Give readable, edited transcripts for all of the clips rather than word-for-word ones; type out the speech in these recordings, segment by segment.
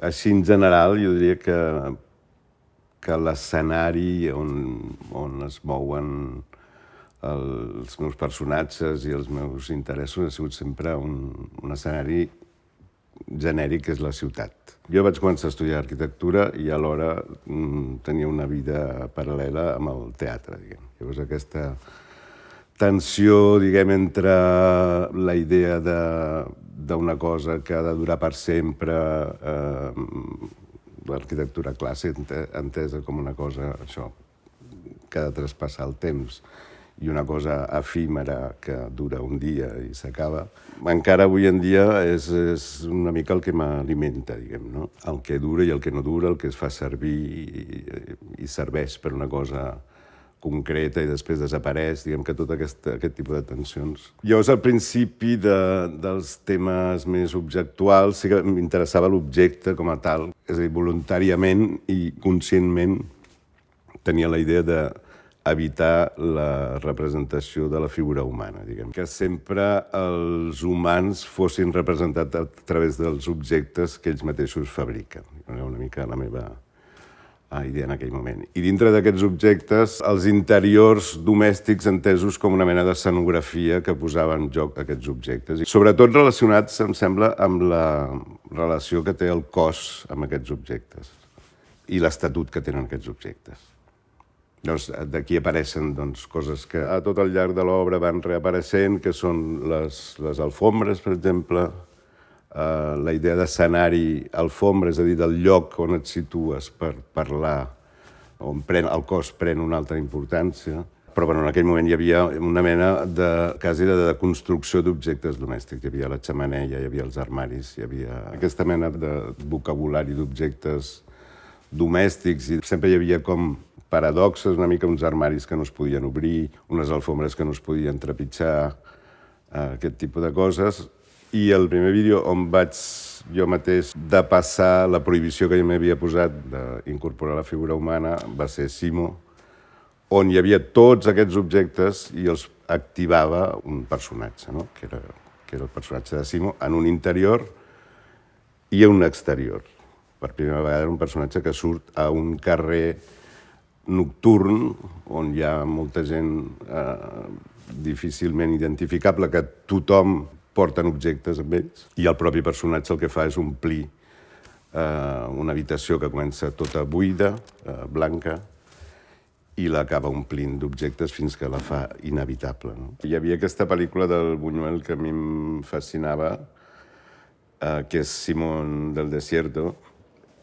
Així, en general, jo diria que l'escenari on es mouen els meus personatges i els meus interessos ha sigut sempre un escenari genèric, que és la ciutat. Jo vaig començar a estudiar arquitectura i alhora tenia una vida paral·lela amb el teatre, diguem. Llavors aquesta tensió, diguem, entre la idea d'una cosa que ha de durar per sempre, l'arquitectura clàssica entesa com una cosa, això, que ha de traspassar el temps, i una cosa efímera que dura un dia i s'acaba, encara avui en dia és una mica el que m'alimenta, diguem, no? El que dura i el que no dura, el que es fa servir i serveix per una cosa concreta i després desapareix, diguem que tot aquest tipus de tensions. Llavors, al principi dels temes més objectuals, sí que m'interessava l'objecte com a tal. És a dir, voluntàriament i conscientment tenia la idea d'evitar la representació de la figura humana, diguem. Que sempre els humans fossin representats a través dels objectes que ells mateixos fabriquen. Era una mica la meva idea en aquell moment. I dintre d'aquests objectes, els interiors domèstics entesos com una mena d'escenografia que posava en joc aquests objectes. I sobretot relacionats, em sembla, amb la relació que té el cos amb aquests objectes i l'estatut que tenen aquests objectes. Doncs d'aquí apareixen coses que a tot el llarg de l'obra van reapareixent, que són les alfombres, per exemple, la idea d'escenari alfombra, és a dir, del lloc on et situes per parlar, on el cos pren una altra importància. Però en aquell moment hi havia una mena quasi de construcció d'objectes domèstics. Hi havia la xemeneia, hi havia els armaris, hi havia aquesta mena de vocabulari d'objectes domèstics, i sempre hi havia com paradoxes, una mica uns armaris que no es podien obrir, unes alfombres que no es podien trepitjar, aquest tipus de coses. I el primer vídeo on vaig jo mateix depassar la prohibició que jo m'havia posat d'incorporar la figura humana va ser Simo, on hi havia tots aquests objectes i els activava un personatge, no? que era el personatge de Simo, en un interior i en un exterior. Per primera vegada era un personatge que surt a un carrer nocturn, on hi ha molta gent difícilment identificable, que tothom porten objectes amb ells, i el propi personatge el que fa és omplir una habitació que comença tota buida, blanca, i l'acaba omplint d'objectes fins que la fa inhabitable. No? Hi havia aquesta pel·lícula del Buñuel que a mi em fascinava, que és Simón del Desierto,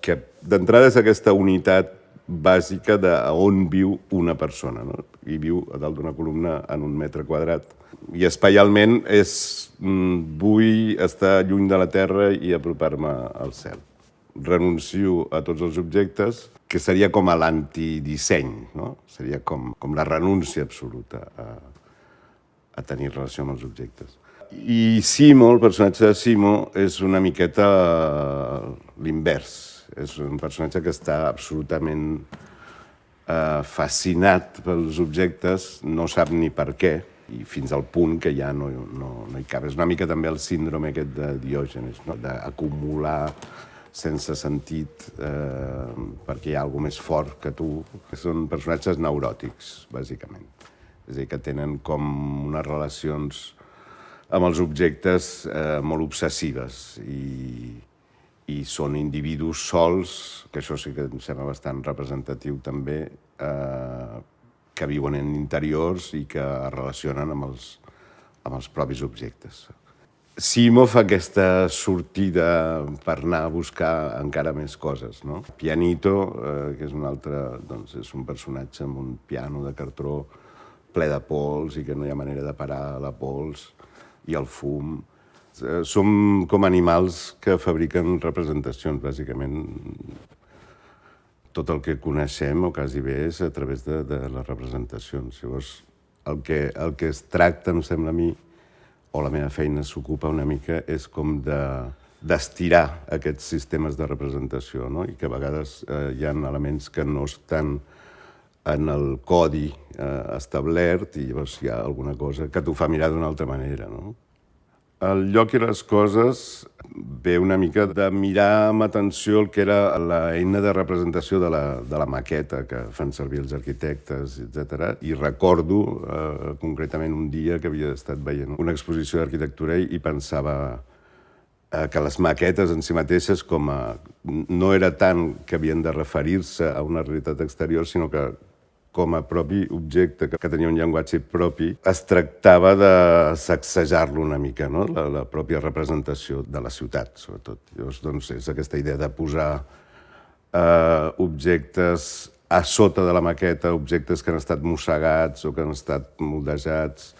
que d'entrada és aquesta unitat bàsica d'on viu una persona, no? I viu a dalt d'una columna en 1 metre quadrat. I espacialment vull estar lluny de la Terra i apropar-me al cel. Renuncio a tots els objectes, que seria com a l'antidisseny, no? Seria com la renúncia absoluta a tenir relació amb els objectes. I Simo, el personatge de Simo, és una miqueta l'invers. És un personatge que està absolutament fascinat pels objectes, no sap ni per què, i fins al punt que ja no hi cap. És una mica també el síndrome aquest de Diògenes, no? D'acumular sense sentit perquè hi ha alguna més fort que tu. Són personatges neuròtics, bàsicament. És a dir, que tenen com unes relacions amb els objectes molt obsessives i són individus sols, que això sí que em sembla bastant representatiu també, que viuen en interiors i que es relacionen amb els propis objectes. Simo fa aquesta sortida per anar a buscar encara més coses, no? Pianito, que és un altre, doncs és un personatge amb un piano de cartró ple de pols i que no hi ha manera de parar la pols, i el fum. Som com animals que fabriquen representacions, bàsicament. Tot el que coneixem, o quasi bé, és a través de les representacions. Llavors, el que es tracta, em sembla a mi, o la meva feina s'ocupa una mica, és com d'estirar aquests sistemes de representació, no? I que a vegades hi ha elements que no estan en el codi establert i llavors hi ha alguna cosa que t'ho fa mirar d'una altra manera, no? El lloc i les coses ve una mica de mirar amb atenció el que era l'eina de representació de la maqueta que fan servir els arquitectes, etc. I recordo concretament un dia que havia estat veient una exposició d'arquitectura i pensava que les maquetes en si mateixes no era tant que havien de referir-se a una realitat exterior, sinó que com a propi objecte que tenia un llenguatge propi, es tractava de sacsejar-lo una mica, no? La pròpia representació de la ciutat, sobretot. Llavors, doncs, és aquesta idea de posar objectes a sota de la maqueta, objectes que han estat mossegats o que han estat moldejats,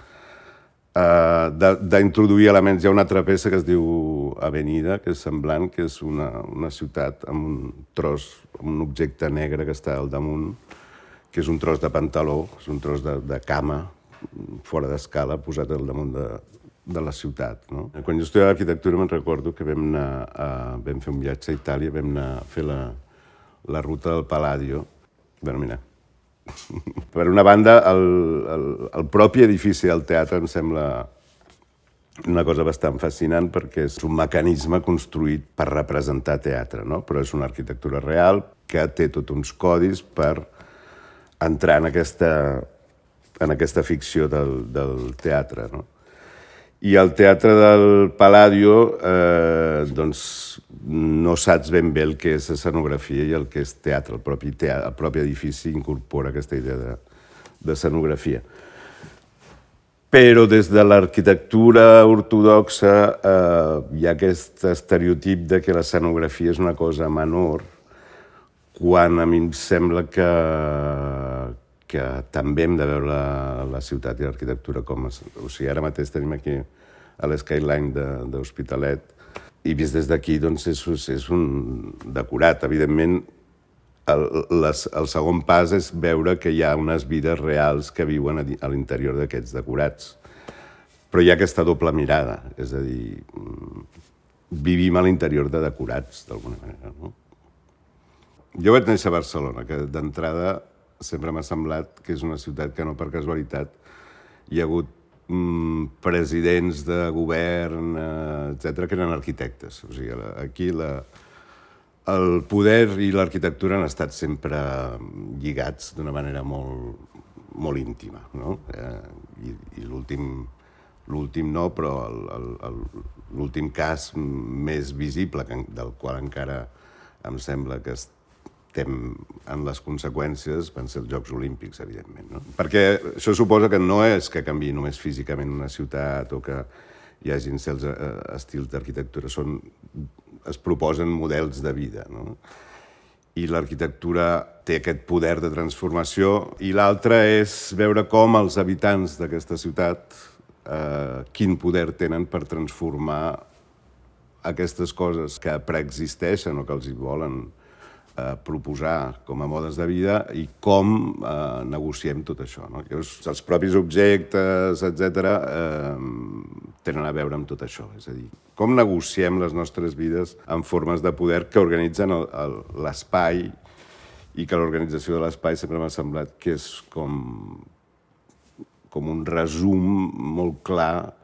d'introduir elements. Hi ha una altra peça que es diu Avenida, que és semblant, que és una ciutat amb un objecte negre que està al damunt, que és un tros de pantaló, és un tros de cama, fora d'escala, posat al damunt de la ciutat. No? Quan jo estudiava arquitectura me'n recordo que vam fer un viatge a Itàlia, vam anar a fer la ruta del Palladio. Bé, mira. Per una banda, el propi edifici del teatre em sembla una cosa bastant fascinant perquè és un mecanisme construït per representar teatre, no? Però és una arquitectura real que té tots uns codis per entrar en aquesta ficció del teatre, no? I el teatre del Palladio, doncs, no saps ben bé el que és escenografia i el que és teatre. El propi edifici incorpora aquesta idea d'escenografia. Però des de l'arquitectura ortodoxa hi ha aquest estereotip de que l'escenografia és una cosa menor, quan a mi em sembla que també hem de veure la ciutat i l'arquitectura com... O sigui, ara mateix tenim aquí a l'Skyline d'Hospitalet i vist des d'aquí, doncs, és un decorat. Evidentment, el segon pas és veure que hi ha unes vides reals que viuen a l'interior d'aquests decorats. Però hi ha aquesta doble mirada, és a dir, vivim a l'interior de decorats, d'alguna manera, no? Jo vaig néixer a Barcelona, que d'entrada sempre m'ha semblat que és una ciutat que no per casualitat hi ha hagut presidents de govern, etc., que eren arquitectes. O sigui, aquí el poder i l'arquitectura han estat sempre lligats d'una manera molt íntima, no? I l'últim no, però l'últim cas més visible, del qual encara em sembla que estem en les conseqüències, van ser els Jocs Olímpics, evidentment, no? Perquè això suposa que no és que canviï només físicament una ciutat o que hi hagin certs estils d'arquitectura, es proposen models de vida, no? I l'arquitectura té aquest poder de transformació i l'altre és veure com els habitants d'aquesta ciutat quin poder tenen per transformar aquestes coses que preexisteixen o que els hi volen proposar com a modes de vida i com negociem tot això, no? Llavors, els propis objectes, etc., tenen a veure amb tot això. És a dir, com negociem les nostres vides en formes de poder que organitzen l'espai i que l'organització de l'espai sempre m'ha semblat que és com un resum molt clar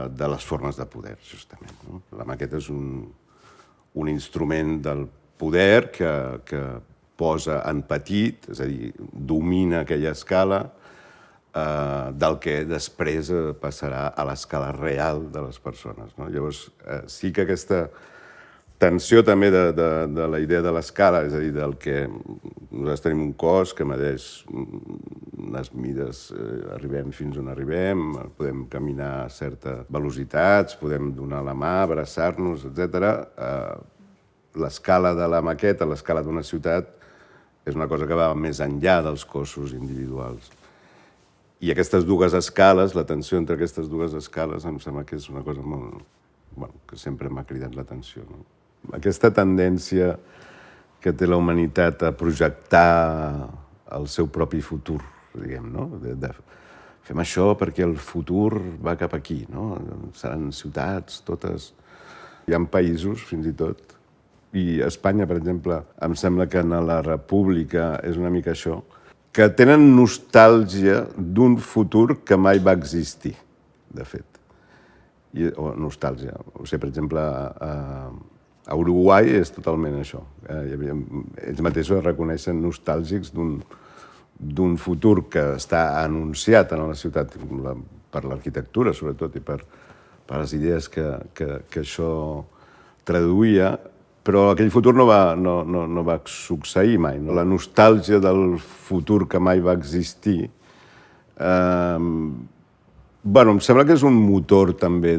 de les formes de poder, justament, no? La maqueta és un instrument del poder que posa en petit, és a dir, domina aquella escala del que després passarà a l'escala real de les persones, no? Llavors, sí que aquesta tensió també de la idea de l'escala, és a dir, del que nosaltres tenim un cos que medeix unes mides, arribem fins on arribem, podem caminar a certes velocitats, podem donar la mà, abraçar-nos, etc. L'escala de la maqueta, l'escala d'una ciutat, és una cosa que va més enllà dels cossos individuals. I aquestes dues escales, la tensió entre aquestes dues escales, em sembla que és una cosa que sempre m'ha cridat l'atenció, no? Aquesta tendència que té la humanitat a projectar el seu propi futur, diguem, no? Fem això perquè el futur va cap aquí, no? Seran ciutats, totes... Hi ha països, fins i tot, i Espanya, per exemple, em sembla que en la República és una mica això, que tenen nostàlgia d'un futur que mai va existir, de fet. o nostàlgia. O sigui, per exemple, a Uruguai és totalment això. Ells mateixos es reconeixen nostàlgics d'un futur que està anunciat a la ciutat per l'arquitectura, sobretot, i per les idees que això traduïa, però aquell futur no va succeir mai. No? La nostàlgia del futur que mai va existir, em sembla que és un motor també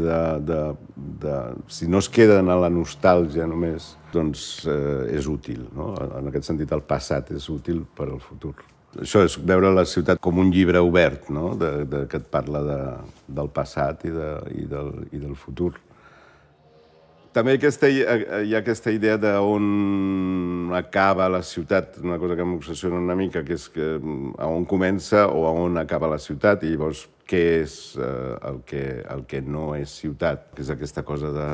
si no es queden a la nostàlgia només, doncs és útil. No? En aquest sentit, el passat és útil per al futur. Això és veure la ciutat com un llibre obert, no? Que et parla del passat i del futur. També hi ha aquesta idea d'on acaba la ciutat, una cosa que m'obsessiona una mica, que és a on comença o a on acaba la ciutat, i llavors què és el que no és ciutat, que és aquesta cosa de...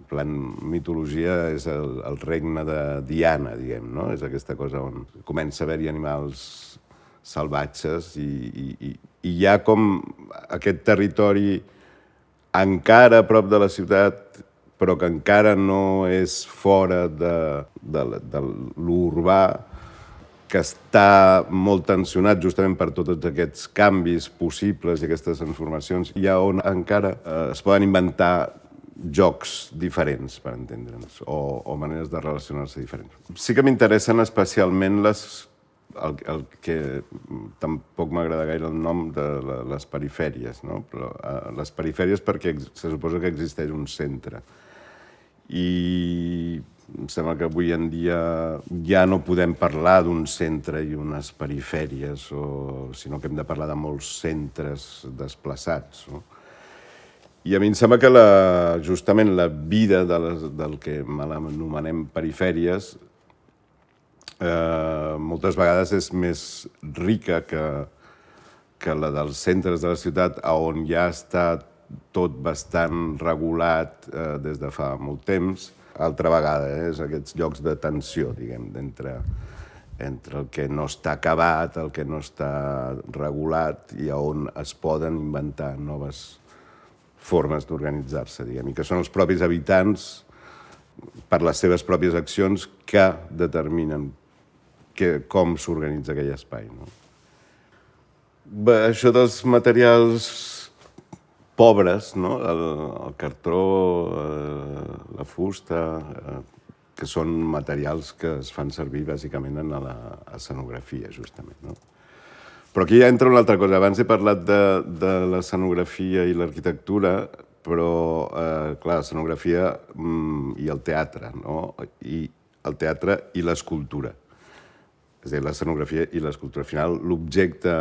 En mitologia és el regne de Diana, diguem, no? És aquesta cosa on comença a haver-hi animals salvatges i hi ha com aquest territori encara a prop de la ciutat, però que encara no és fora de l'urbà, que està molt tensionat justament per tots aquests canvis possibles i aquestes transformacions, i on encara es poden inventar jocs diferents, per entendre'ns, o maneres de relacionar-se diferents. Sí que m'interessen especialment el que tampoc m'agrada gaire el nom de les perifèries, no? Però les perifèries perquè se suposa que existeix un centre. I em sembla que avui en dia ja no podem parlar d'un centre i unes perifèries, sinó que hem de parlar de molts centres desplaçats, no? I a mi em sembla que justament la vida del que anomenem perifèries moltes vegades és més rica que la dels centres de la ciutat, on ja està tot bastant regulat des de fa molt temps. Altra vegada, és aquests llocs de tensió, diguem, entre el que no està acabat, el que no està regulat, i on es poden inventar noves formes d'organitzar-se, diguem, i que són els propis habitants, per les seves pròpies accions, que determinen com s'organitza aquell espai. No? Bé, això dels materials pobres, no? El cartró, la fusta, que són materials que es fan servir bàsicament en l'escenografia, justament, no? Però aquí ja entra una altra cosa. Abans he parlat de l'escenografia i l'arquitectura, però, clar, l'escenografia i el teatre, no? I el teatre i l'escultura. És a dir, l'escenografia i l'escultura. Al final, l'objecte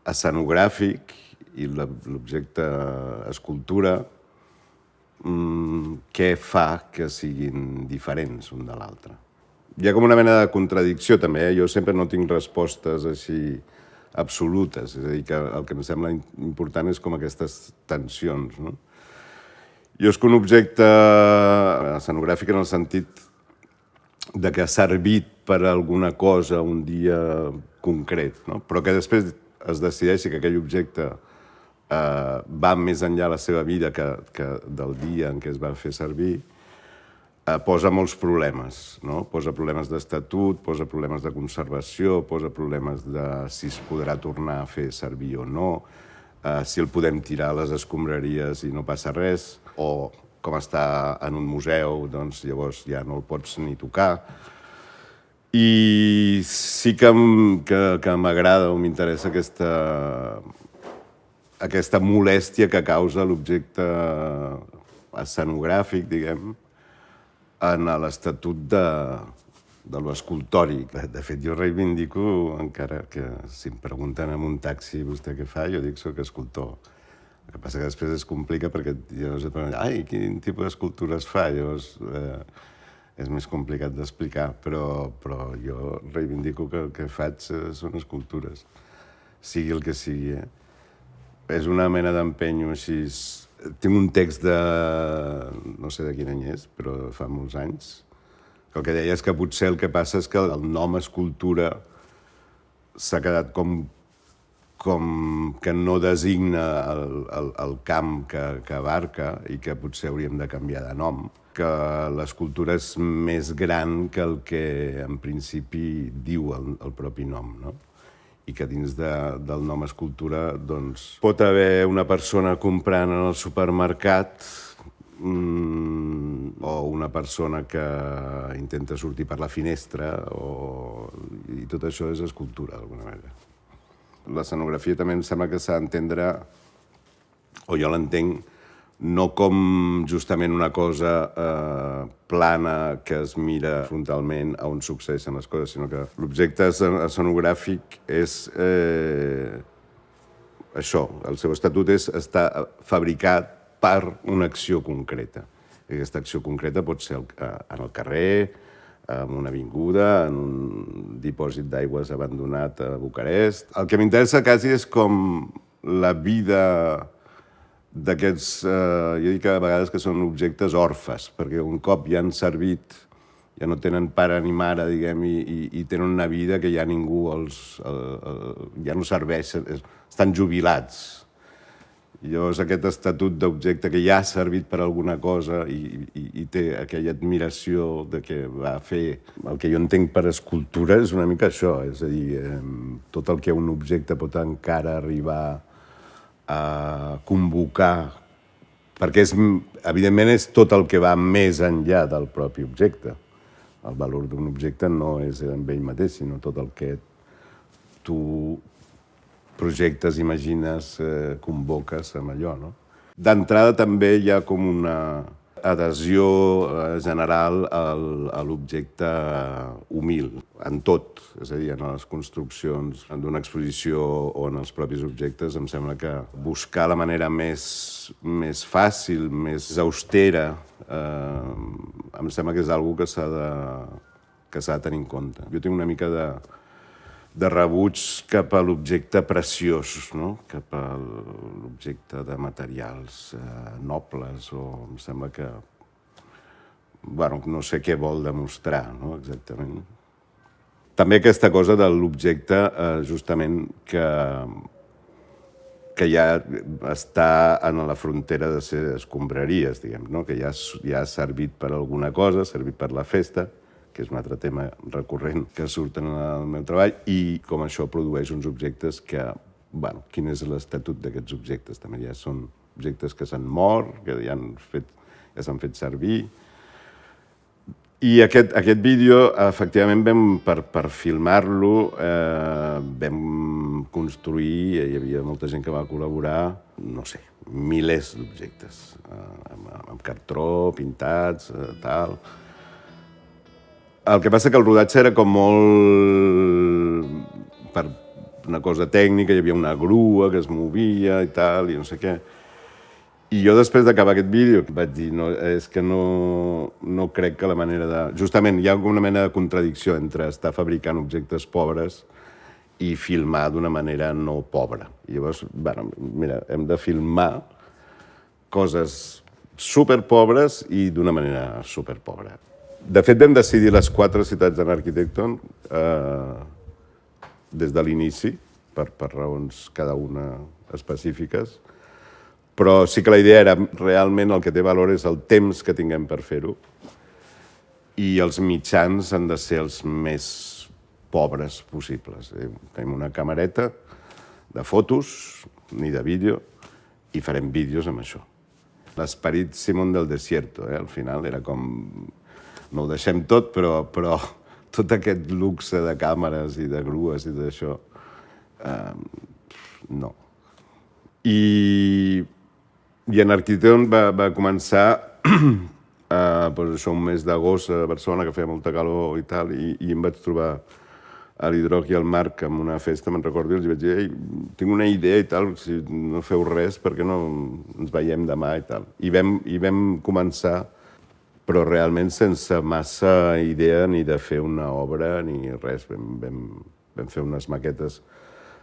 escenogràfic i l'objecte escultura, què fa que siguin diferents un de l'altre? Hi ha com una mena de contradicció, també. Jo sempre no tinc respostes així absolutes. És a dir, que el que em sembla important és com aquestes tensions, no? Jo és que un objecte escenogràfic en el sentit de que ha servit per a alguna cosa un dia concret, no? Però que després es decideixi que aquell objecte va més enllà la seva vida que del dia en què es va fer servir, posa molts problemes, no? Posa problemes d'estatut, posa problemes de conservació, posa problemes de si es podrà tornar a fer servir o no, si el podem tirar a les escombraries i no passa res, o com està en un museu, doncs llavors ja no el pots ni tocar. I sí que m'agrada o m'interessa aquesta molèstia que causa l'objecte escenogràfic, diguem, en l'estatut de l'escultòric. De fet, jo reivindico, encara que si em pregunten en un taxi vostè què fa, jo dic soc escultor. El que passa que després es complica perquè llavors et pregunten ai, quin tipus d'escultures fa? Llavors és més complicat d'explicar, però jo reivindico que el que faig són escultures, sigui el que sigui. És una mena d'empenyo així. Tinc un text no sé de quin any és, però fa molts anys, que el que deia és que potser el que passa és que el nom escultura s'ha quedat com com que no designa el camp que abarca i que potser hauríem de canviar de nom, que l'escultura és més gran que el que en principi diu el propi nom, no? I que dins del nom escultura doncs, pot haver una persona comprant en el supermercat o una persona que intenta sortir per la finestra i tot això és escultura d'alguna manera. L'escenografia també em sembla que s'ha d'entendre, o jo l'entenc, no com justament una cosa plana que es mira frontalment a on succeeixen les coses, sinó que l'objecte escenogràfic és això, el seu estatut és estar fabricat per una acció concreta. Aquesta acció concreta pot ser en el carrer, en una avinguda, en un dipòsit d'aigües abandonat a Bucarest. El que m'interessa quasi és com la vida d'aquests, jo dic a vegades que són objectes orfes, perquè un cop ja han servit, ja no tenen pare ni mare, diguem, i tenen una vida que ja ningú ja no serveix, estan jubilats. I llavors aquest estatut d'objecte que ja ha servit per alguna cosa i té aquella admiració de què va fer. El que jo entenc per escultura és una mica això, és a dir, tot el que un objecte pot encara arribar a convocar, perquè evidentment és tot el que va més enllà del propi objecte. El valor d'un objecte no és en ell mateix, sinó tot el que tu projectes, imagines, convoques amb allò, no? D'entrada també hi ha com una adhesió general a l'objecte humil, en tot. És a dir, en les construccions d'una exposició o en els propis objectes, em sembla que buscar la manera més fàcil, més austera, em sembla que és una cosa que s'ha de tenir en compte. Jo tinc una mica de rebuig cap a l'objecte preciós, no? Cap a l'objecte de materials nobles, o em sembla que... Bueno, no sé què vol demostrar, no? Exactament. També aquesta cosa de l'objecte, justament, que ja està en la frontera de ser escombraries, diguem, no? Que ja ha servit per alguna cosa, ha servit per la festa, que és un altre tema recurrent que surt en el meu treball, i com això produeix uns objectes que, bueno, quin és l'estatut d'aquests objectes? També ja són objectes que s'han mort, que ja s'han fet servir. I aquest vídeo, efectivament, per filmar-lo, vam construir, hi havia molta gent que va col·laborar, no sé, milers d'objectes, amb cartró, pintats, tal. El que passa que el rodatge era com molt per una cosa tècnica, hi havia una grua que es movia i tal, i no sé què. I jo després d'acabar aquest vídeo vaig dir, no, és que no crec que la manera de... Justament hi ha una mena de contradicció entre estar fabricant objectes pobres i filmar d'una manera no pobra. I llavors, bueno, mira, hem de filmar coses superpobres i d'una manera superpobra. De fet, vam decidir les 4 ciutats en Arquitecton des de l'inici, per raons cada una específiques, però sí que la idea era realment el que té valor és el temps que tinguem per fer-ho i els mitjans han de ser els més pobres possibles. Tenim una camereta de fotos ni de vídeo i farem vídeos amb això. L'esperit Simón del Desierto, al final era com... No ho deixem tot, però tot aquest luxe de càmeres i de grues i d'això, no. I en Arquitecton va començar un mes d'agost a Barcelona, que feia molta calor i tal, i em vaig trobar a l'Hidroc i al Marc en una festa, me'n recordo, i els vaig dir, ei, tinc una idea i tal, si no feu res, perquè no ens veiem demà i tal. I vam començar, però realment sense massa idea ni de fer una obra ni res. Vam fer unes maquetes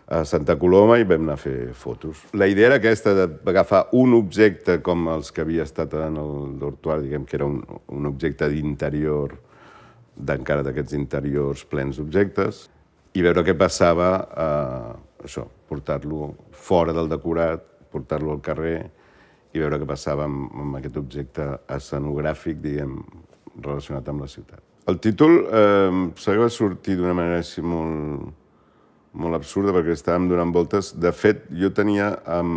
a Santa Coloma i vam anar a fer fotos. La idea era aquesta, d'agafar un objecte com els que havia estat en el dortuari, diguem que era un objecte d'interior, d'encara d'aquests interiors plens d'objectes, i veure què passava això, portar-lo fora del decorat, portar-lo al carrer i veure què passava amb aquest objecte escenogràfic, diguem, relacionat amb la ciutat. El títol va sortir d'una manera així molt absurda perquè estàvem donant voltes. De fet, jo tenia en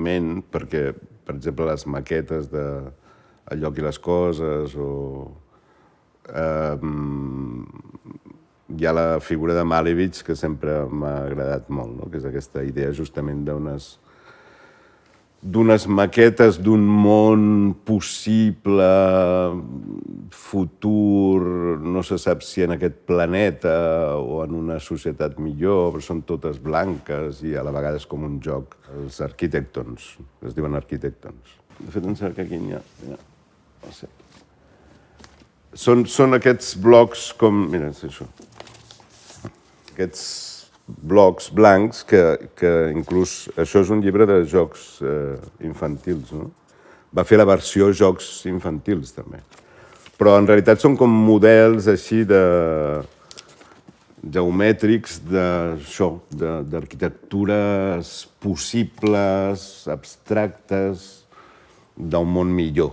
ment, perquè, per exemple, les maquetes de El lloc i les coses o hi ha la figura de Malevich que sempre m'ha agradat molt, no? Que és aquesta idea justament d'unes maquetes d'un món possible, futur, no se sap si en aquest planeta o en una societat millor, però són totes blanques i a la vegada és com un joc. Els arquitectons, es diuen arquitectons. De fet, em sembla que aquí n'hi ha. No sé. Són aquests blocs com... Mira, és això. Aquests blocs blancs que inclús... Això és un llibre de jocs infantils, no? Va fer la versió jocs infantils, també. Però en realitat són com models així geomètrics d'arquitectures possibles, abstractes, d'un món millor.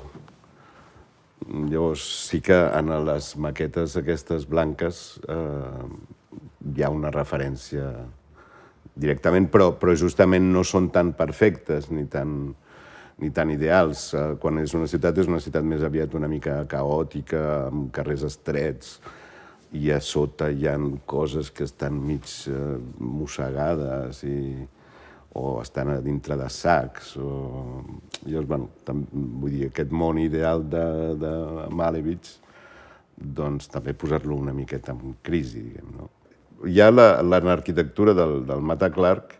Llavors sí que en les maquetes aquestes blanques hi ha una referència directament, però justament no són tan perfectes ni tan ideals. Quan és una ciutat més aviat una mica caòtica, amb carrers estrets, i a sota hi ha coses que estan mig mossegades o estan a dintre de sacs. Llavors, vull dir, aquest món ideal de Malevich, doncs també posar-lo una miqueta en crisi, diguem, no? Hi ha l'arquitectura del Mata Clark,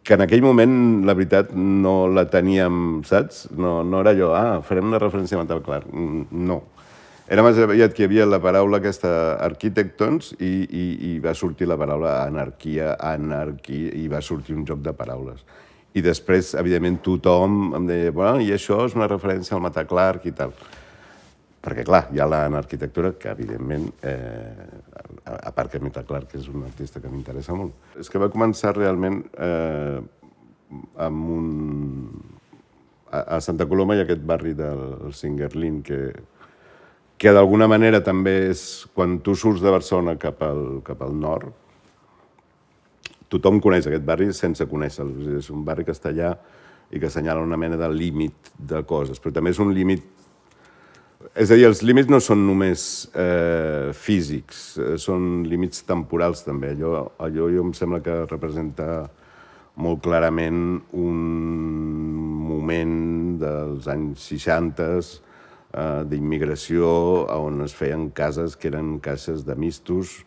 que en aquell moment, la veritat, no la teníem, saps? No era allò, farem una referència a Mata Clark. No. Era més aviat que hi havia la paraula aquesta arquitectons i va sortir la paraula anarquia, i va sortir un joc de paraules. I després, evidentment, tothom em deia, bueno, i això és una referència al Mata Clark i tal. Perquè, clar, hi ha l'arquitectura que, evidentment, a part que Mata Clark és un artista que m'interessa molt. És que va començar realment amb a Santa Coloma hi ha aquest barri del Singuerlín que d'alguna manera també és, quan tu surts de Barcelona cap al nord, tothom coneix aquest barri sense conèixer-lo. És un barri que està allà i que assenyala una mena de límit de coses, però també és un límit... És a dir, els límits no són només físics, són límits temporals també. Allò em sembla que representa molt clarament un moment dels anys 60 d'immigració on es feien cases que eren caixes de mistos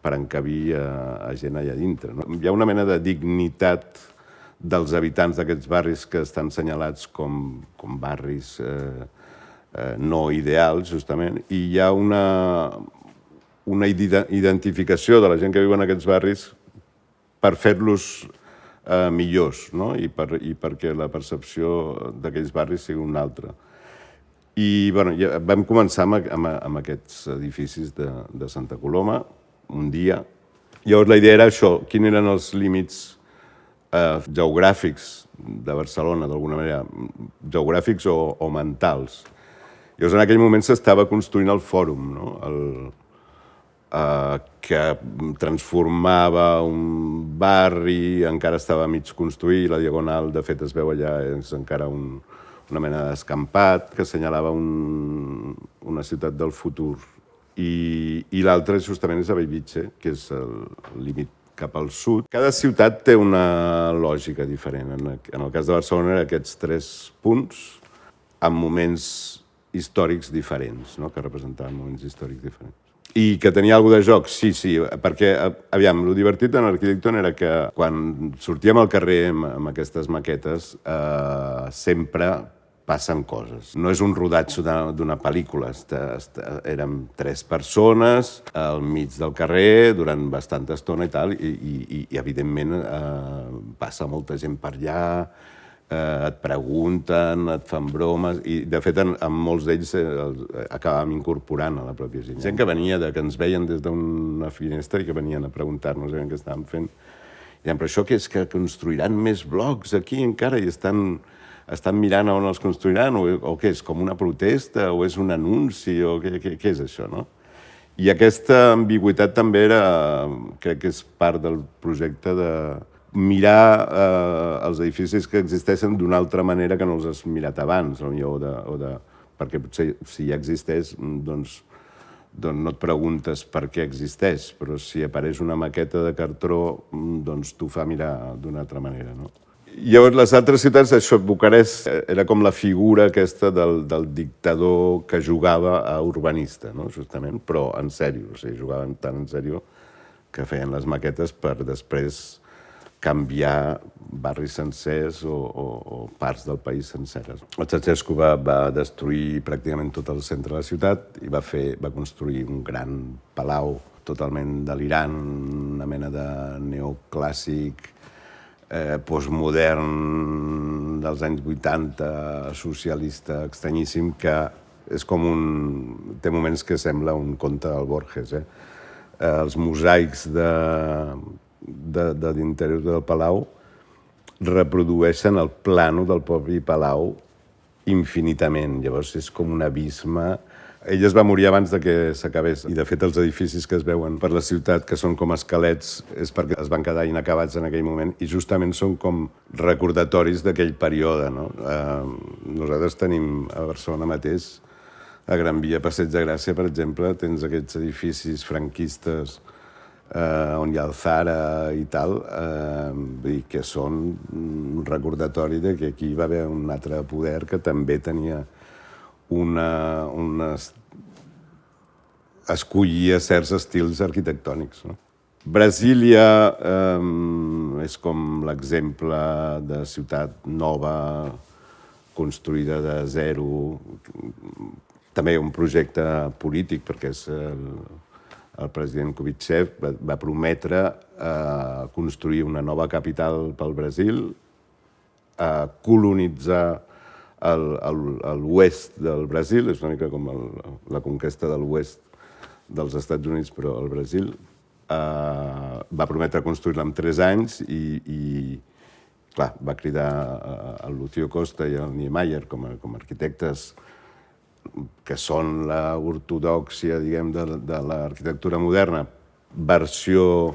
per encabir a gent allà dintre. Hi ha una mena de dignitat dels habitants d'aquests barris que estan senyalats com barris no ideals, justament, i hi ha una identificació de la gent que viu en aquests barris per fer-los millors, no? I perquè la percepció d'aquells barris sigui una altra. I vam començar amb aquests edificis de Santa Coloma, un dia. Llavors la idea era això, quins eren els límits geogràfics de Barcelona, d'alguna manera, geogràfics o mentals. Llavors en aquell moment s'estava construint el Fòrum, no? Que transformava un barri, encara estava mig construït, la Diagonal, de fet, es veu allà, és encara una mena d'escampat que assenyalava una ciutat del futur. I l'altre justament és a Bellvitge, que és el límit cap al sud. Cada ciutat té una lògica diferent. En el cas de Barcelona eren aquests 3 punts amb moments històrics diferents, no? Que representaven moments històrics diferents. I que tenia alguna de joc, sí, perquè, aviam, el divertit en Arquitecton era que quan sortíem al carrer amb aquestes maquetes sempre passen coses. No és un rodatge d'una pel·lícula, érem 3 persones al mig del carrer durant bastanta estona i tal, i evidentment passa molta gent per allà, et pregunten, et fan bromes, i de fet en molts d'ells acabàvem incorporant a la pròpia gent. Gent que venia, que ens veien des d'una finestra i que venien a preguntar-nos què estàvem fent. I Deien, però això què és, que construiran més blocs aquí encara i estan mirant on els construiran, o què és, com una protesta, o és un anunci, o què és això, no? I aquesta ambigüitat també crec que és part del projecte de mirar els edificis que existeixen d'una altra manera que no els has mirat abans, perquè potser si ja existeix, doncs no et preguntes per què existeix, però si apareix una maqueta de cartró, doncs t'ho fa mirar d'una altra manera, no? Llavors, les altres ciutats, això, Bucarest era com la figura aquesta del dictador que jugava a urbanista, no? Justament, però en sèrio, o sigui, jugaven tan en sèrio que feien les maquetes per després canviar barris sencers o parts del país senceres. El Ceausescu va destruir pràcticament tot el centre de la ciutat i va construir un gran palau totalment delirant, una mena de neoclàssic postmodern dels anys 80, socialista, estranyíssim, que és té moments que sembla un conte del Borges. Els mosaics de l'interior del palau reprodueixen el plano del propi palau infinitament. Llavors és com un abisme. Ell es va morir abans de que s'acabés. I, de fet, els edificis que es veuen per la ciutat, que són com esquelets, és perquè es van quedar inacabats en aquell moment i justament són com recordatoris d'aquell període, no? Nosaltres tenim a Barcelona mateix, a Gran Via, Passeig de Gràcia, per exemple, tens aquests edificis franquistes on hi ha el Zara i tal, i que són un recordatori de que aquí va haver un altre poder que també tenia escollia certs estils arquitectònics, no? Brasília és com l'exemple de ciutat nova, construïda de zero. També un projecte polític, perquè el president Kubitschek va prometre construir una nova capital pel Brasil, colonitzar l'oest del Brasil, és una mica com la conquesta de l'oest dels Estats Units, però al Brasil. Va prometre construir-la en 3 anys i clar, va cridar el Lucio Costa i el Niemeyer com a arquitectes que són l'ortodòxia, diguem, de l'arquitectura moderna, versió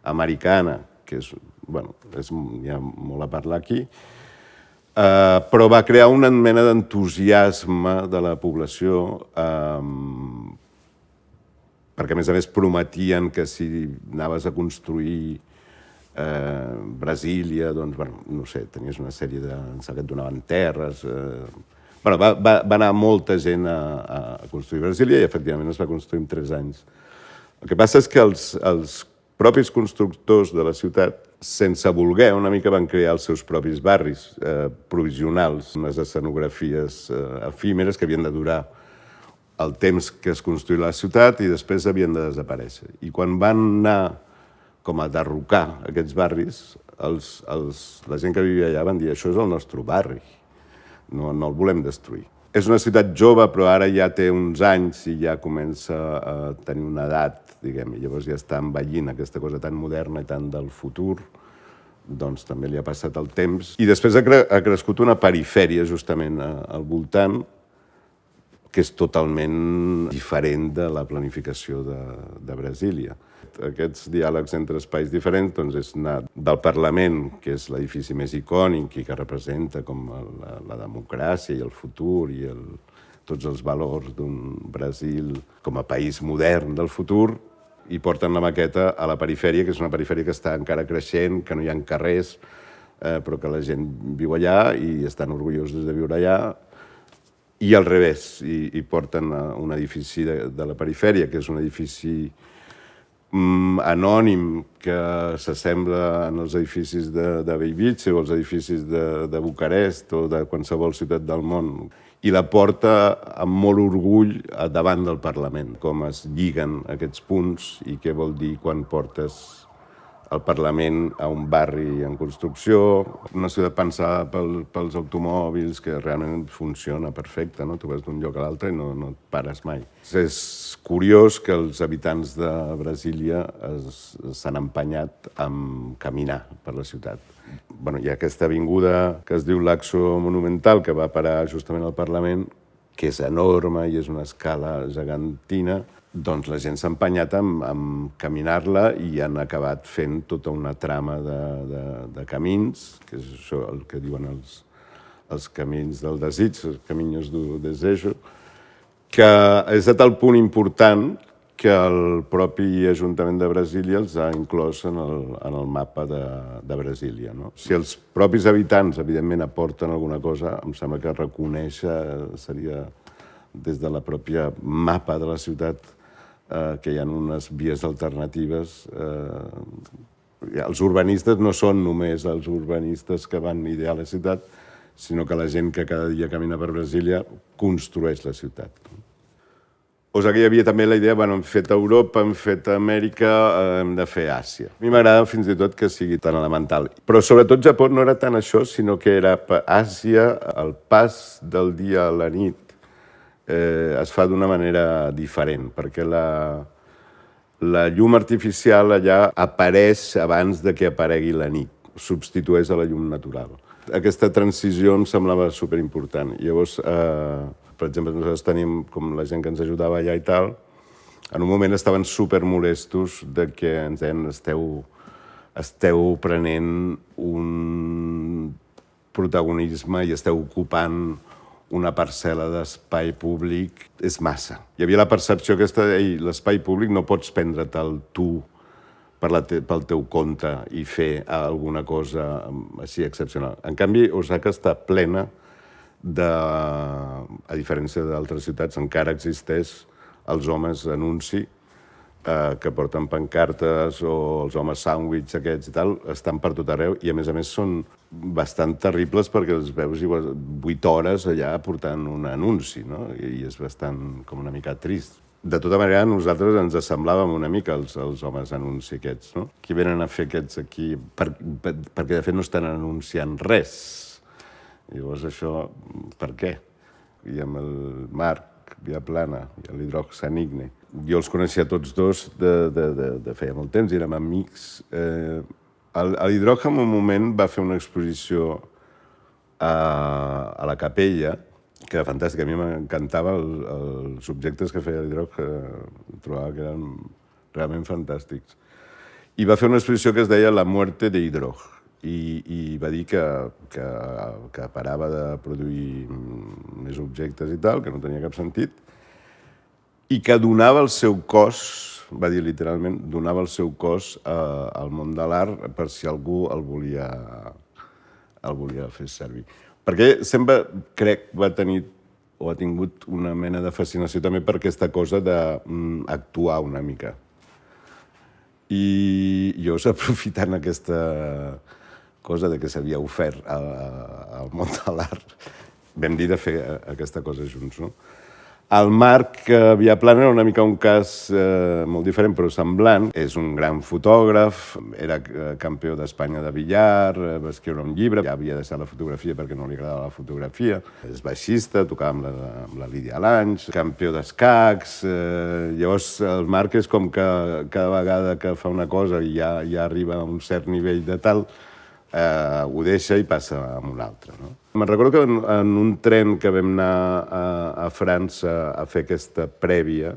americana, que és, bueno, hi ha molt a parlar aquí, però va crear una mena d'entusiasme de la població, perquè a més prometien que si anaves a construir Brasília, doncs, bueno, no sé, tenies una sèrie de... em sembla que et donaven terres... Va anar molta gent a construir Brasília i efectivament es va construir en 3 anys. El que passa és que els propis constructors de la ciutat, sense voler, una mica van crear els seus propis barris provisionals, unes escenografies efímeres que havien de durar el temps que es construïa la ciutat i després havien de desaparèixer. I quan van anar com a derrocar aquests barris, la gent que vivia allà van dir això és el nostre barri, no el volem destruir. És una ciutat jove, però ara ja té uns anys i ja comença a tenir una edat, diguem, i llavors ja està envellint aquesta cosa tan moderna i tan del futur, doncs també li ha passat el temps. I després ha crescut una perifèria justament al voltant, que és totalment diferent de la planificació de Brasília. Aquests diàlegs entre espais diferents doncs és anar del Parlament, que és l'edifici més icònic i que representa com la democràcia i el futur i tots els valors d'un Brasil com a país modern del futur, i porten la maqueta a la perifèria, que és una perifèria que està encara creixent, que no hi ha carrers, però que la gent viu allà i estan orgullosos de viure allà, i al revés, i porten un edifici de la perifèria, que és un edifici anònim que s'assembla en els edificis de Bellvitge o els edificis de Bucarest o de qualsevol ciutat del món, i la porta amb molt orgull davant del Parlament. Com es lliguen aquests punts i què vol dir quan portes el Parlament a un barri en construcció, una ciutat pensada pels automòbils, que realment funciona perfecte, no? Tu vas d'un lloc a l'altre i no et pares mai. És curiós que els habitants de Brasília s'han empenyat amb caminar per la ciutat. Bueno, hi ha aquesta avinguda que es diu l'Axo Monumental, que va parar justament al Parlament, que és enorme i és una escala gegantina. Doncs la gent s'ha empenyat amb caminar-la i han acabat fent tota una trama de camins, que és això el que diuen els camins del desig, els caminos do desejo, que és a tal punt important que el propi Ajuntament de Brasília els ha inclòs en el mapa de Brasília. No? Si els propis habitants, evidentment, aporten alguna cosa, em sembla que reconèixer seria des de la pròpia mapa de la ciutat que hi ha unes vies alternatives. Els urbanistes no són només els urbanistes que van idear la ciutat, sinó que la gent que cada dia camina per Brasília construeix la ciutat. O sigui que hi havia també la idea, bueno, hem fet Europa, hem fet Amèrica, hem de fer Àsia. A mi m'agrada fins i tot que sigui tan elemental. Però sobretot Japó no era tant això, sinó que era Àsia, el pas del dia a la nit, es fa d'una manera diferent, perquè la llum artificial allà apareix abans de que aparegui la nit, substitueix a la llum natural. Aquesta transició em semblava superimportant. Llavors, per exemple, nosaltres tenim, com la gent que ens ajudava allà i tal, en un moment estaven supermolestos de que ens deien esteu prenent un protagonisme i esteu ocupant una parcel·la d'espai públic, és massa. Hi havia la percepció aquesta de l'espai públic no pots prendre-te'l tu pel teu compte i fer alguna cosa així excepcional. En canvi, Osaka està plena a diferència d'altres ciutats, encara existeix els homes anunci que porten pancartes o els homes sàndwich aquests i tal, estan per tot arreu i a més són bastant terribles perquè els veus 8 hores allà portant un anunci, no? I és bastant com una mica trist. De tota manera, nosaltres ens assemblàvem una mica els homes anunci aquests, no? Qui venen a fer aquests aquí? Perquè de fet no estan anunciant res. Llavors això, per què? I amb el Marc Viaplana i l'Hidroc Sanigne. Jo els coneixia tots dos de feia molt temps, i érem amics. L'Hidroc en un moment va fer una exposició a la Capella, que era fantàstica. A mi m'encantava els objectes que feia l'Hidroc, trobava que eren realment fantàstics. I va fer una exposició que es deia La muerte de Hidroc, i va dir que parava de produir més objectes i tal, que no tenia cap sentit, i que donava el seu cos, va dir literalment, donava el seu cos al món de l'art per si algú el volia fer servir. Perquè sempre crec que va tenir o ha tingut una mena de fascinació també per aquesta cosa d'actuar una mica. I llavors, aprofitant aquesta cosa de que s'havia ofert al món de l'art, vam dir de fer aquesta cosa junts, no? El Marc Viaplana era una mica un cas molt diferent, però semblant. És un gran fotògraf, era campió d'Espanya de billar, va escriure un llibre, ja havia deixat la fotografia perquè no li agradava la fotografia. És baixista, tocava amb la Lídia Lange, campió d'escacs. Llavors el Marc és com que cada vegada que fa una cosa i ja arriba a un cert nivell de tal, ho deixa i passa a un altre, no? Me'n recordo que en un tren que vam anar a França a fer aquesta prèvia,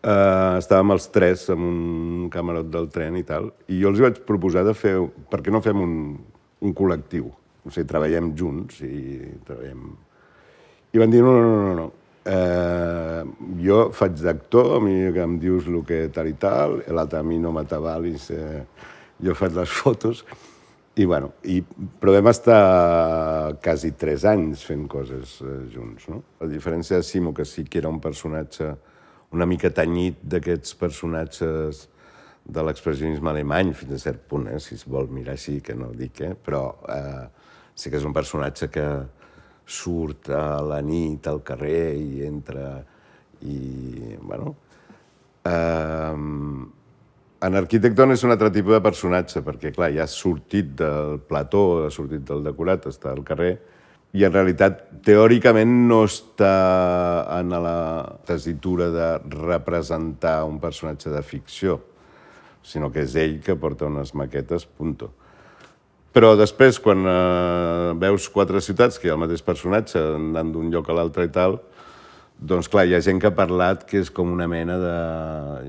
estàvem els tres en un camarot del tren i tal, i jo els vaig proposar de fer, per què no fem un col·lectiu? O sigui, treballem junts i treballem... I van dir, no. Jo faig d'actor, a mi que em dius el que tal i tal, l'altre a mi no m'atabalis, jo faig les fotos, però vam estar quasi 3 anys fent coses junts, no? A diferència de Simo, que sí que era un personatge una mica tenyit d'aquests personatges de l'expressionisme alemany, fins a cert punt, si es vol mirar així, que no dic, però sí que és un personatge que surt a la nit al carrer i entra i, En Arquitecton és un altre tipus de personatge, perquè, clar, ja ha sortit del plató, ha sortit del decorat, està al carrer, i en realitat, teòricament, no està en la tessitura de representar un personatge de ficció, sinó que és ell que porta unes maquetes, punto. Però després, quan veus 4 ciutats, que hi ha el mateix personatge, anant d'un lloc a l'altre i tal, doncs clar, hi ha gent que ha parlat que és com una mena de...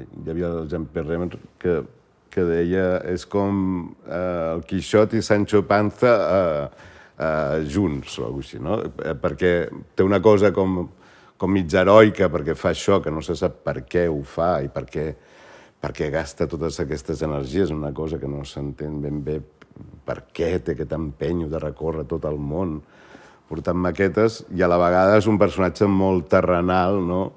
Hi havia el Jean-Pierre Remer que deia és com el Quixot i Sancho Panza junts, o alguna cosa així, no? Perquè té una cosa com mig heroica, perquè fa això, que no se sap per què ho fa i per què gasta totes aquestes energies en una cosa que no s'entén ben bé per què té aquest empenyo de recórrer tot el món portant maquetes, i a la vegada és un personatge molt terrenal, no?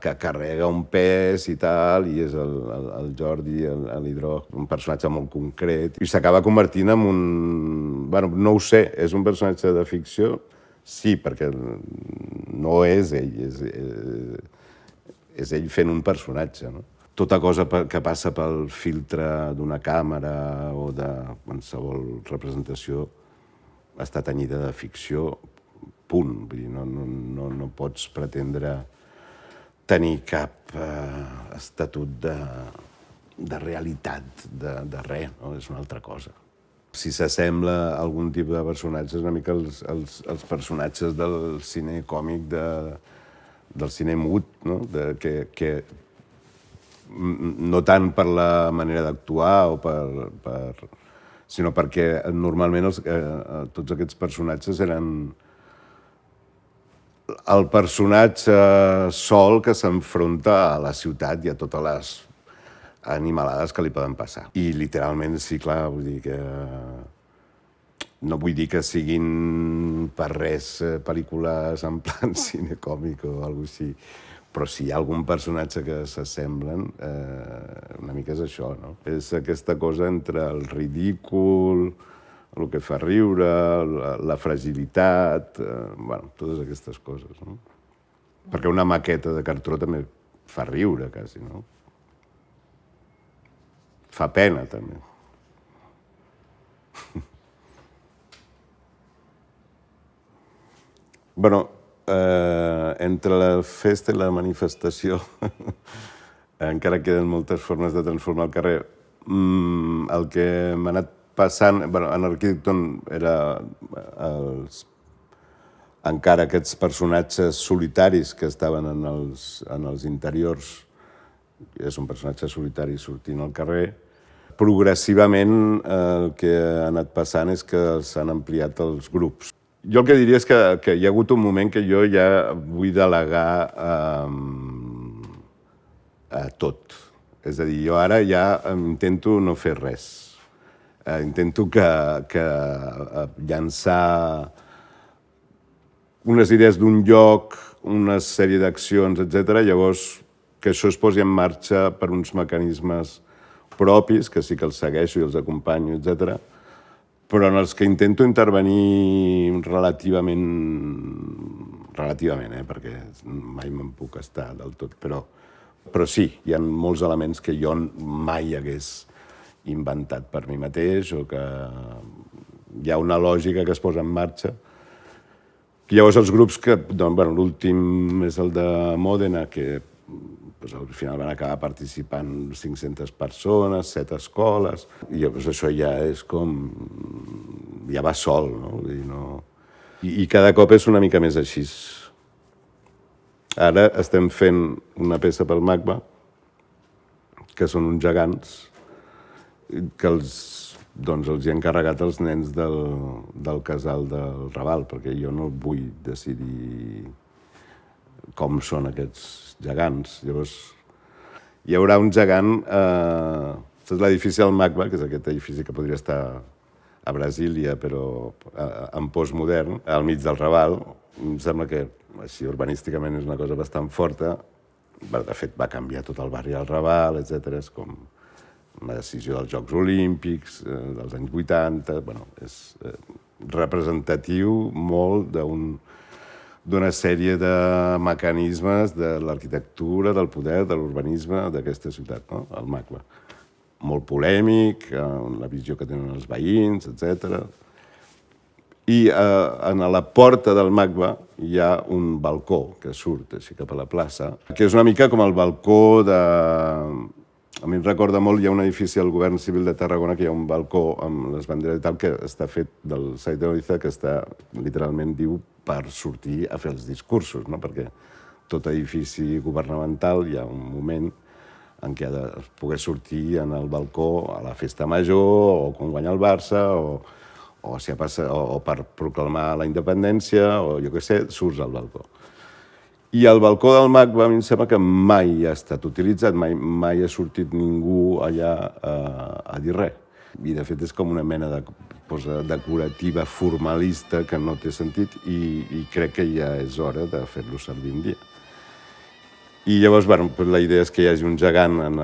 Que carrega un pes i tal, i és el Jordi, l'Hidro, un personatge molt concret, i s'acaba convertint en un... Bueno, no ho sé, és un personatge de ficció? Sí, perquè no és ell, és ell fent un personatge, no? Tota cosa que passa pel filtre d'una càmera o de qualsevol representació està tenyida de ficció, punt. Vull dir, no pots pretendre tenir cap estatut de realitat, de res, no? És una altra cosa. Si s'assembla a algun tipus de personatges, una mica els personatges del cine còmic, del cine mut, no? Que no tant per la manera d'actuar sinó perquè normalment tots aquests personatges eren el personatge sol que s'enfronta a la ciutat i a totes les animalades que li poden passar. I literalment, sí, clar, vull dir que... No vull dir que siguin per res pel·lícules en plan cinecòmic o alguna cosa així, però si hi ha algun personatge que s'assemblen, una mica és això, no? És aquesta cosa entre el ridícul, el que fa riure, la fragilitat, bueno, totes aquestes coses, no? Perquè una maqueta de cartró també fa riure, quasi, no? Fa pena, també. Bueno, entre la festa i la manifestació encara queden moltes formes de transformar el carrer. El que m'ha anat passant... En Arquitecton era encara aquests personatges solitaris que estaven en els interiors. És un personatge solitari sortint al carrer. Progressivament el que ha anat passant és que s'han ampliat els grups. Jo el que diria és que hi ha hagut un moment que jo ja vull delegar a tot. És a dir, jo ara ja intento no fer res. Intento que llançar unes idees d'un lloc, una sèrie d'accions, etc. Llavors, que això es posi en marxa per uns mecanismes propis, que sí que els segueixo i els acompanyo, etc., però en els que intento intervenir relativament, perquè mai me'n puc estar del tot, però sí, hi ha molts elements que jo mai hagués inventat per mi mateix o que hi ha una lògica que es posa en marxa. Llavors els grups que, l'últim és el de Mòdena, que al final van acabar participant 500 persones, 7 escoles, i això ja és com... ja va sol, no? I cada cop és una mica més així. Ara estem fent una peça pel MACBA, que són uns gegants, que els hi han encarregat els nens del casal del Raval, perquè jo no vull decidir com són aquests gegants. Llavors, hi haurà un gegant... és l'edifici del MACBA, que és aquest edifici que podria estar a Brasília, però en postmodern, al mig del Raval. Em sembla que, així, urbanísticament és una cosa bastant forta. De fet, va canviar tot el barri del Raval, etc. És com una decisió dels Jocs Olímpics, dels anys 80. És representatiu molt d'una sèrie de mecanismes de l'arquitectura, del poder, de l'urbanisme d'aquesta ciutat, no? El MACBA. Molt polèmic, la visió que tenen els veïns, etc. I a la porta del MACBA hi ha un balcó que surt així cap a la plaça, que és una mica com el balcó de... A mi em recorda molt, hi ha un edifici al Govern Civil de Tarragona que hi ha un balcó amb les banderes i tal que està fet del Said de Oiza, que està, literalment diu, per sortir a fer els discursos, no? Perquè tot edifici governamental hi ha un moment en què ha de poder sortir en el balcó a la festa major o quan guanya el Barça o per proclamar la independència o jo què sé, surts al balcó. I el balcó del MACBA a mi em sembla que mai ha estat utilitzat, mai ha sortit ningú allà a dir res. I de fet és com una mena de cosa decorativa formalista que no té sentit i crec que ja és hora de fer-lo servir un dia. I llavors, bueno, la idea és que hi hagi un gegant en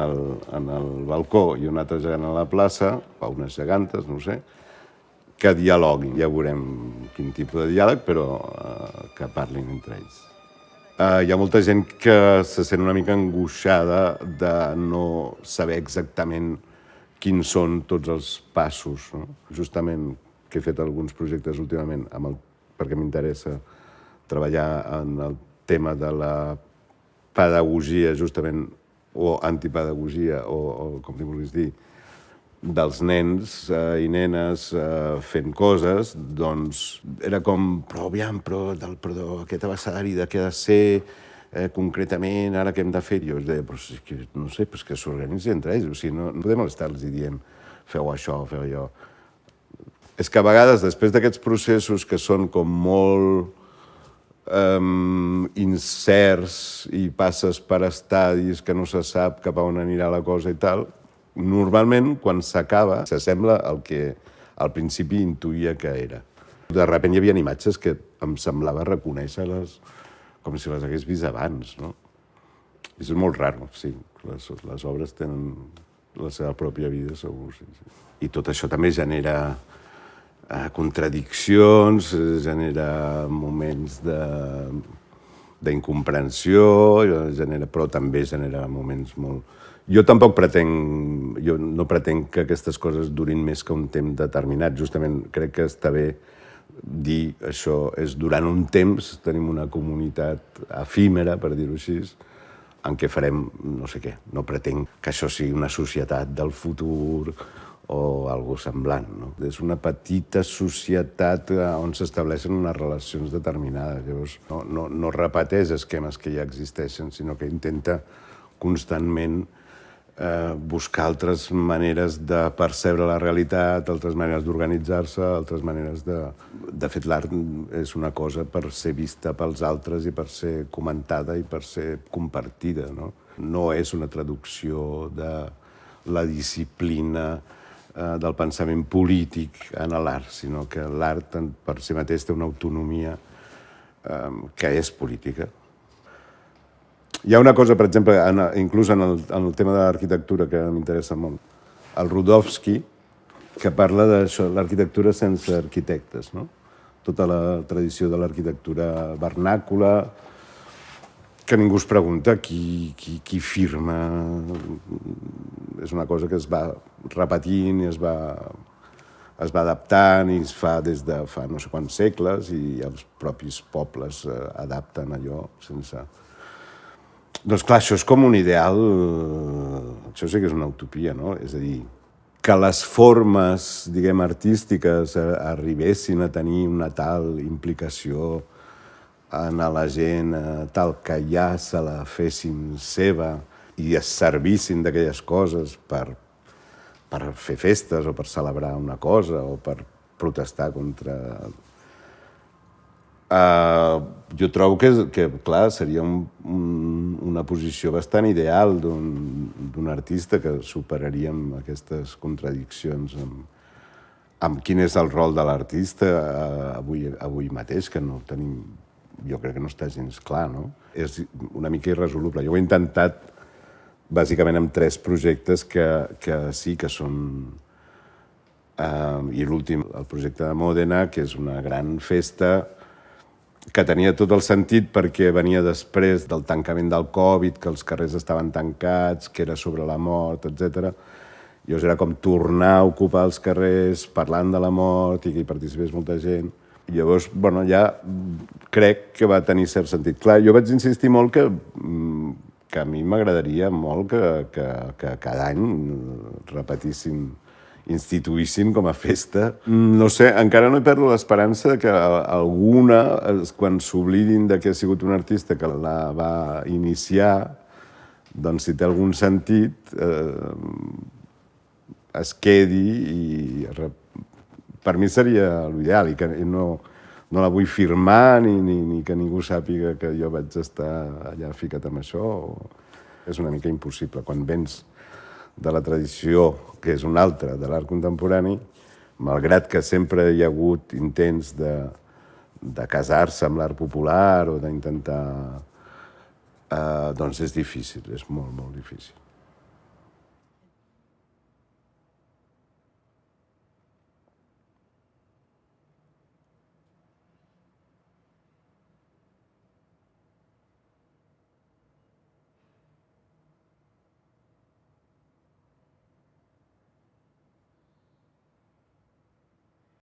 el balcó i un altre gegant a la plaça, o unes gegantes, no ho sé, que dialoguin. Ja veurem quin tipus de diàleg, però que parlin entre ells. Hi ha molta gent que se sent una mica angoixada de no saber exactament quins són tots els passos, no? Justament, que he fet alguns projectes últimament perquè m'interessa treballar en el tema de la pedagogia, justament, o antipedagogia, o com t'hi vulguis dir, dels nens i nenes fent coses, doncs era com, però aquest abecedari de què ha de ser concretament, ara què hem de fer? I jo deia, però és que no sé, però és que s'organitzi entre ells, o sigui, no podem estar-los dient feu això, feu allò. És que a vegades, després d'aquests processos que són com molt incerts i passes per estadis que no se sap cap a on anirà la cosa i tal, normalment, quan s'acaba, s'assembla al que al principi intuïa que era. De sobte hi havia imatges que em semblava reconèixer-les com si les hagués vist abans, no? I és molt raro, sí. Les obres tenen la seva pròpia vida, segur, sí. I tot això també genera contradiccions, genera moments d'incomprensió, però també genera moments molt... Jo no pretenc que aquestes coses durin més que un temps determinat. Justament crec que està bé dir això és durant un temps, tenim una comunitat efímera, per dir-ho així, en què farem no sé què. No pretenc que això sigui una societat del futur o alguna cosa semblant, no? És una petita societat on s'estableixen unes relacions determinades. Llavors, no repeteix esquemes que ja existeixen, sinó que intenta constantment buscar altres maneres de percebre la realitat, altres maneres d'organitzar-se, altres maneres de... De fet, l'art és una cosa per ser vista pels altres i per ser comentada i per ser compartida, no? No és una traducció de la disciplina del pensament polític en l'art, sinó que l'art per si mateix té una autonomia que és política. Hi ha una cosa, per exemple, inclús en el tema de l'arquitectura que m'interessa molt. El Rudowski, que parla d'això, l'arquitectura sense arquitectes, no? Tota la tradició de l'arquitectura vernàcula, que ningú es pregunta qui firma. És una cosa que es va repetint i es va adaptant i es fa des de fa no sé quants segles i els propis pobles adapten allò sense... Doncs clar, això és com un ideal, això sí que és una utopia, no? És a dir, que les formes, diguem, artístiques arribessin a tenir una tal implicació en la gent, tal que ja se la fessin seva i es servissin d'aquelles coses per fer festes o per celebrar una cosa o per protestar contra... Jo trobo que clar, seria una posició bastant ideal d'un artista que superaríem aquestes contradiccions amb quin és el rol de l'artista avui mateix, que no tenim, jo crec que no està gens clar, no? És una mica irresoluble. Jo ho he intentat bàsicament amb 3 projectes que sí que són... I l'últim, el projecte de Mòdena, que és una gran festa que tenia tot el sentit perquè venia després del tancament del Covid, que els carrers estaven tancats, que era sobre la mort, etc. Llavors era com tornar a ocupar els carrers parlant de la mort i que hi participés molta gent. I llavors, bueno, ja crec que va tenir cert sentit. Clar, jo vaig insistir molt que a mi m'agradaria molt que cada any repetíssim, instituïssin com a festa. No sé, encara no he perdut l'esperança que alguna, quan s'oblidin que ha sigut un artista que la va iniciar, doncs si té algun sentit, es quedi i per mi seria l'ideal i que no la vull firmar ni que ningú sàpiga que jo vaig estar allà ficat amb això. És una mica impossible. Quan vens de la tradició, que és una altra, de l'art contemporani, malgrat que sempre hi ha hagut intents de casar-se amb l'art popular o d'intentar... doncs és difícil, és molt, molt difícil.